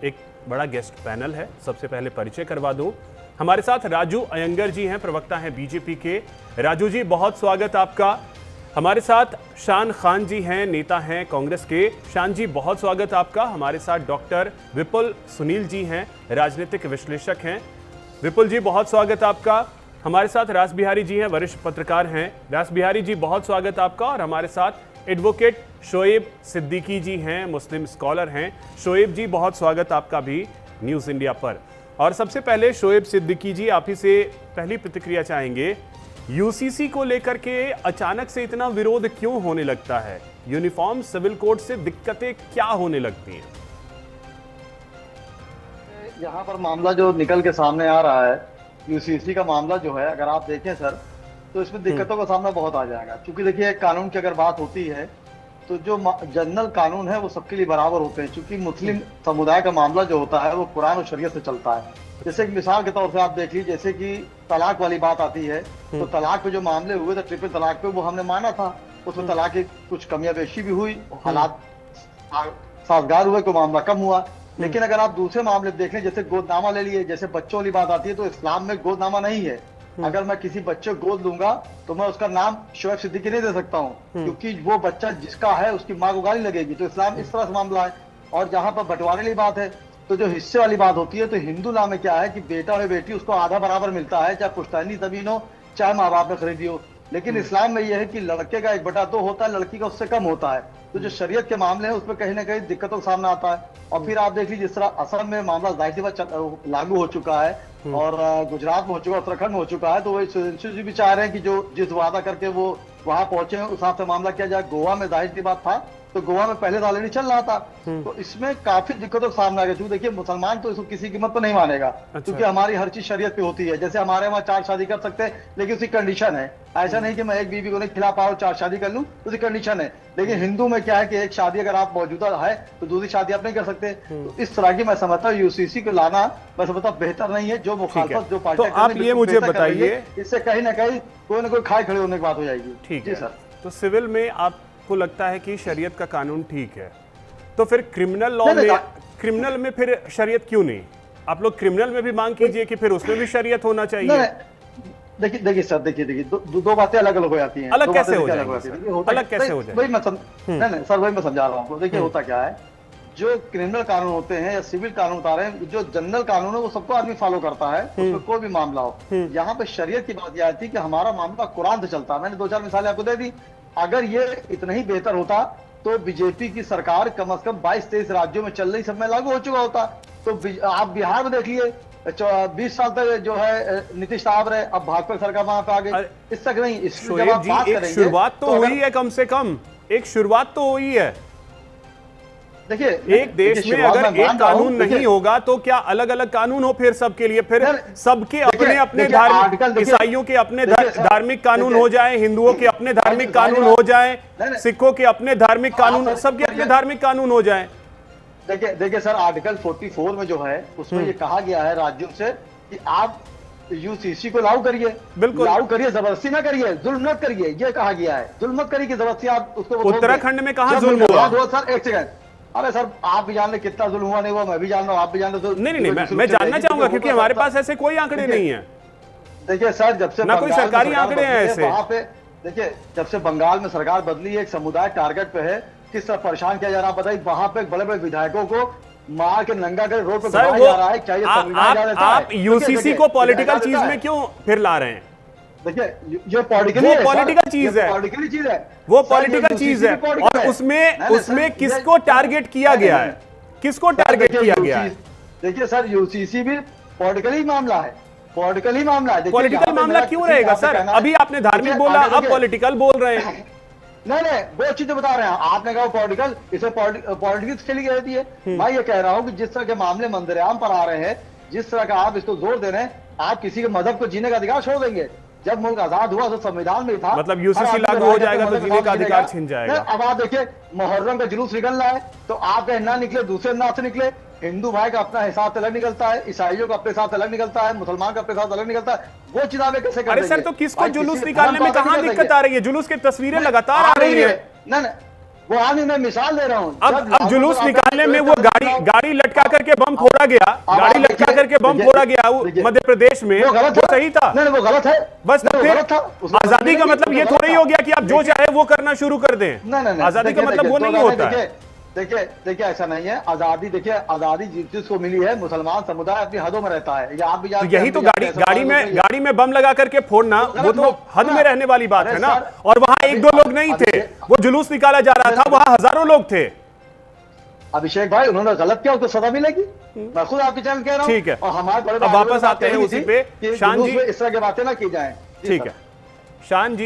एक बड़ा guest panel है। सबसे पहले परिचय करवा दूं, हमारे साथ राजू अयंगर जी हैं, प्रवक्ता हैं बीजेपी के। राजू जी, बहुत स्वागत आपका। हमारे साथ शान खान जी हैं, नेता हैं कांग्रेस के। शान जी, बहुत स्वागत आपका। हमारे साथ डॉक्टर विपुल सुनील जी हैं, राजनीतिक विश्लेषक हैं। विपुल जी, बहुत स्वागत आपका। हमारे साथ रास बिहारी जी हैं, वरिष्ठ पत्रकार हैं। रास बिहारी जी, बहुत स्वागत आपका। और हमारे साथ एडवोकेट शोएब सिद्दीकी जी हैं, मुस्लिम स्कॉलर हैं। शोएब जी, बहुत स्वागत आपका भी न्यूज़ इंडिया पर। और सबसे पहले शोएब सिद्दीकी जी, आप ही से पहली प्रतिक्रिया चाहेंगे। यूसीसी को लेकर के अचानक से इतना विरोध क्यों होने लगता है? यूनिफॉर्म सिविल कोड से दिक्कतें क्या होने लगती हैं? यहाँ पर मामला जो निकल के सामने आ रहा है, यूसीसी का मामला जो है, अगर आप देखें सर, तो इसमें दिक्कतों का सामना बहुत आ जाएगा। क्योंकि देखिए, कानून की अगर बात होती है तो जो जनरल कानून है वो सबके लिए बराबर होते हैं। क्योंकि मुस्लिम समुदाय का मामला जो होता है वो कुरान और शरीयत से चलता है। जैसे कि मिसाल के तौर से आप देख लीजिए, जैसे कि तलाक वाली बात आती है, तो तलाक पे जो मामले हुए थे, ट्रिपल तलाक पे, वो हमने माना था। उसमें तलाक की कुछ कमियां पेशी भी हुई, हालात साजगार हुए, कोई मामला कम हुआ। लेकिन अगर आप दूसरे मामले देख लें, जैसे गोदनामा ले लिए, जैसे बच्चों वाली बात आती है, तो इस्लाम में गोदनामा नहीं है। अगर मैं किसी बच्चे को गोद लूंगा तो मैं उसका नाम शोएब सिद्दीकी नहीं दे सकता हूँ, क्योंकि वो बच्चा जिसका है उसकी माँ को गाली लगेगी। तो इस्लाम इस तरह से मामला है। और जहां पर बंटवारे वाली बात है, तो जो हिस्से वाली बात होती है, तो हिंदू नाम में क्या है कि बेटा और बेटी उसको आधा बराबर मिलता है, चाहे पुश्तैनी जमीन हो, चाहे माँ बाप ने खरीदी हो। लेकिन इस्लाम में यह है कि लड़के का 1/2 होता है, लड़की का उससे कम होता है। तो जो शरीयत के मामले हैं उसमें कहीं ना कहीं दिक्कतों का सामना आता है। और फिर आप देख लीजिए, जिस तरह असम में मामला जाहिर सी बात लागू हो चुका है, और गुजरात में हो चुका है, उत्तराखंड में हो चुका है, तो वो भी चाह रहे हैं कि जो जिस वादा करके वो वहां पहुंचे हैं उस हिसाब से मामला किया जाए। गोवा में जाहिर सी बात था, तो गोवा में पहले ऑलरेडी चल रहा था। तो इसमें काफी दिक्कतों का सामना है। क्योंकि देखिए, मुसलमान तो इसको किसी कीमत पर नहीं मानेगा। क्योंकि हमारी हर चीज शरीयत पे होती है। जैसे हमारे वहाँ 4 शादी कर सकते हैं, लेकिन उसकी कंडीशन है। ऐसा नहीं कि मैं एक बीवी को नहीं खिला पा रहा हूँ, 4 शादी कर लूँ, उसकी कंडीशन है। लेकिन हिंदू में क्या है कि एक शादी अगर आप मौजूदा है तो दूसरी शादी आप नहीं कर सकते। तो इस तरह की मैं समझता हूँ यूसीसी को लाना, मैं समझता बेहतर नहीं है। जो मुखालफत जो पार्टी, तो आप ये मुझे बताइए, इससे कहीं ना कहीं कोई ना कोई खाए खड़े होने की बात हो जाएगी। ठीक है सर। तो सिविल में आपको लगता है कि शरीयत का कानून ठीक है, तो फिर क्रिमिनल लॉ में, क्रिमिनल में फिर शरीयत क्यों नहीं? आप लोग क्रिमिनल में भी मांग कीजिए कि फिर उसमें भी शरीयत होना चाहिए। देखिए सर, देखिए दो बातें अलग अलग हो जाती हैं। अलग कैसे हो जाएगी? अलग कैसे हो जाएगी? वही मैं नहीं सर, वही मैं समझा रहा हूँ। देखिए, होता क्या है, जो क्रिमिनल कानून होते हैं या सिविल कानून होता है, जो जनरल कानून है वो सबको आदमी फॉलो करता है, उसमें कोई भी मामला हो। यहाँ पे शरीयत की बात यह आती है कि हमारा मामला कुरान से चलता है। मैंने 2-4 मिसालें आपको दे दी। अगर ये इतना ही बेहतर होता तो बीजेपी की सरकार कम से कम 22-23 राज्यों में चल रही, सब में लागू हो चुका होता। तो आप बिहार में देख लिए, 20 साल तक जो है नीतीश साहब रहे, अब भाजपा सरकार वहां पे आ गई। इस तक नहीं, शोएब जी, एक शुरुआत तो हुई है, कम से कम एक शुरुआत तो हुई है। देखिए, एक देश में अगर एक कानून नहीं होगा तो क्या अलग अलग कानून हो फिर सबके लिए? फिर सबके अपने अपने धार्मिक, ईसाइयों के अपने धार्मिक कानून हो जाए, हिंदुओं के अपने धार्मिक कानून हो जाए, सिखों के अपने धार्मिक कानून, सबके अपने धार्मिक कानून हो जाए। देखिए सर, आर्टिकल 44 में जो है उसमें ये कहा गया है राज्यों से कि आप यूसीसी को लागू करिए। बिल्कुल लागू करिए, जबरदस्ती ना करिए, जुल्म मत करिए, ये कहा गया है। जुल्म मत करिए कि जबरदस्ती आप उसको। उत्तराखंड में कहां जुल्म हुआ? सर एक सेकंड, अरे सर आप भी जान ले कितना जुल्म हुआ, नहीं हुआ मैं भी जान रहा हूँ, आप भी जान रहे। नहीं, मैं जानना चाहूंगा, क्योंकि हमारे पास ऐसे कोई आंकड़े नहीं है। देखिए सर, जब से ना कोई सरकारी आंकड़े हैं ऐसे। वहां पे देखिए, जब से बंगाल में सरकार बदली है, एक समुदाय टारगेट पे है, किस तरह परेशान किया जा रहा है बताइए। वहां पे बड़े बड़े विधायकों को मार के नंगा कर रोड पर घुमाया जा रहा है। चाहिए आप यूसीसी को पॉलिटिकल चीज में क्यों फिर ला रहे हैं? देखिए, ये पॉलिटिकल चीज है, वो पॉलिटिकल चीज है। और उसमें किसको टारगेट किया गया है? किसको टारगेट किया गया है? देखिए सर, यूसीसी भी पॉलिटिकल ही मामला है, पॉलिटिकल ही मामला है। पॉलिटिकल मामला क्यों रहेगा सर? अभी आपने धार्मिक बोला, अब पॉलिटिकल बोल रहे हैं। नहीं, वो चीजें बता रहे हैं। आपने कहा पॉलिटिकल, इसे पॉलिटिक्स चली गई है। मैं ये कह रहा हूँ कि जिस तरह के मामले मंदरेआम पर आ रहे हैं, जिस तरह का आप इसको जोर दे रहे हैं, आप किसी के मजहब को जीने का अधिकार छोड़ देंगे। जब मुल्क आजाद हुआ तो संविधान में था, मतलब यूसीसी लागू हो जाएगा तो जीने का अधिकार छिन जाएगा। अब आप देखिए, मुहर्रम का जुलूस निकल रहा है, तो आप ना निकले, दूसरे ना से निकले। हिंदू भाई का अपना हिसाब अलग निकलता है, ईसाइयों का अपने साथ अलग निकलता है, मुसलमान का अपने साथ अलग निकलता है। वो चीज आप कैसे कर? अरे सर, तो किसको जुलूस निकालने में कहां दिक्कत आ रही है? जुलूस की तस्वीरें लगातार आ रही है। नहीं, वो आदमी मैं मिसाल दे रहा हूँ। अब जुलूस निकालने में वो गाड़ी लटका करके बम फोड़ा गया, गाड़ी लटका करके बम फोड़ा गया मध्य प्रदेश में, वो सही था? नहीं, वो गलत है। बस फिर आजादी का मतलब ये थोड़ा ही हो गया कि आप जो चाहे वो करना शुरू कर दें। नहीं, आजादी का मतलब वो नहीं होता है। देखिए ऐसा नहीं है। आजादी, देखिए आजादी जिसको मिली है, मुसलमान समुदाय अपनी हदों में रहता है। या आप भी तो यही तो गाड़ी में बम लगा करके फोड़ना, वो तो हद में रहने वाली बात है ना। और वहां एक दो लोग नहीं थे, वो जुलूस निकाला जा रहा था, वहां हजारों लोग थे। अभिषेक भाई, उन्होंने गलत किया, उसको सजा मिलेगी। मैं खुद आपके चैनल कह रहा हूं। ठीक है, और हमारे बड़े अब वापस आते हैं उसी पे। शान जी, इस तरह की बातें ना की जाए। ठीक है शान जी।